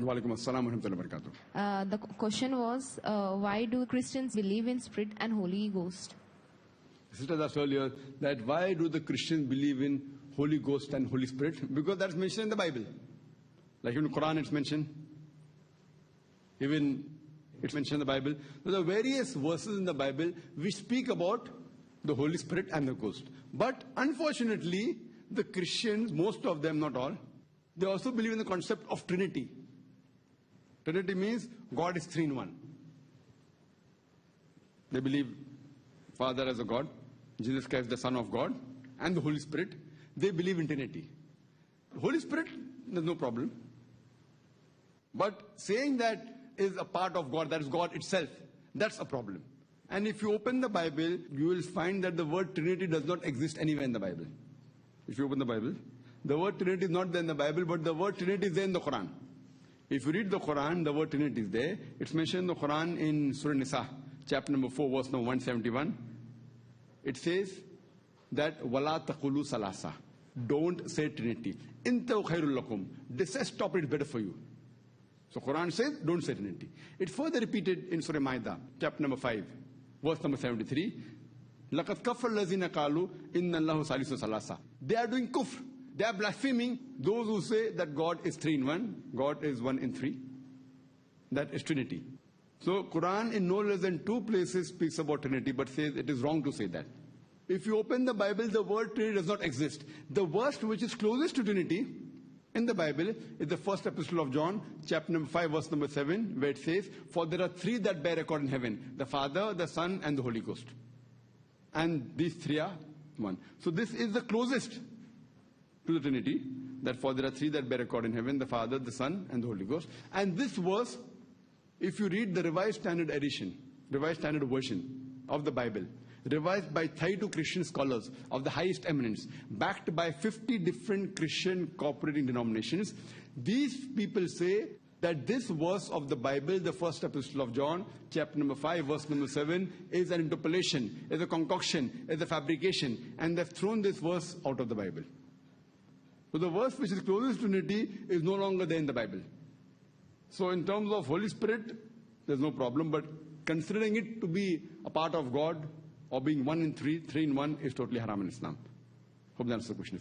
Walaikum assalam wa rahmatullahi wa barakatuh. The question was, why do Christians believe in Spirit and Holy Ghost? Sister asked earlier that why do the Christians believe in Holy Ghost and Holy Spirit? Because that's mentioned in the Bible. Like in the Quran it's mentioned. Even it's mentioned in the Bible. There are various verses in the Bible which speak about the Holy Spirit and the Ghost. But unfortunately, the Christians, most of them, not all, they also believe in the concept of Trinity. Trinity means God is three in one. They believe Father as a God, Jesus Christ the Son of God, and the Holy Spirit. They believe in Trinity. The Holy Spirit, there's no problem. But saying that is a part of God, that is God itself, that's a problem. And if you open the Bible, you will find that the word Trinity does not exist anywhere in the Bible. If you open the Bible, the word Trinity is not there in the Bible, but the word Trinity is there in the Quran. If you read the Quran, the word Trinity is there. It's mentioned in the Quran in Surah Nisa, chapter number 4, verse number 171. It says that Wala taqulu salasa. Don't say Trinity. Intahu khairul lakum. They say stop it, it's better for you. So Quran says don't say Trinity. It's further repeated in Surah Ma'idah, chapter number 5, verse number 73. Laqad kafar lazina qalu inna Allahu salisu salasa. They are doing kufr. They are blaspheming those who say that God is three in one, God is one in three. That is Trinity. So Quran in no less than 2 places speaks about Trinity, but says it is wrong to say that. If you open the Bible, the word Trinity does not exist. The verse which is closest to Trinity in the Bible is the first epistle of John, chapter number 5, verse number 7, where it says, for there are 3 that bear record in heaven, the Father, the Son, and the Holy Ghost. And these 3 are one. So this is the closest to the Trinity, that for there are 3 that bear record in heaven, the Father, the Son, and the Holy Ghost. And this verse, if you read the Revised Standard Edition, Revised Standard Version of the Bible, revised by 32 Christian scholars of the highest eminence, backed by 50 different Christian cooperating denominations, these people say that this verse of the Bible, the first epistle of John, chapter number 5, verse number 7, is an interpolation, is a concoction, is a fabrication, and they've thrown this verse out of the Bible. So the verse which is closest to Trinity is no longer there in the Bible. So in terms of Holy Spirit, there's no problem, but considering it to be a part of God or being one in three in one is totally haram in Islam. Hope that answers the question.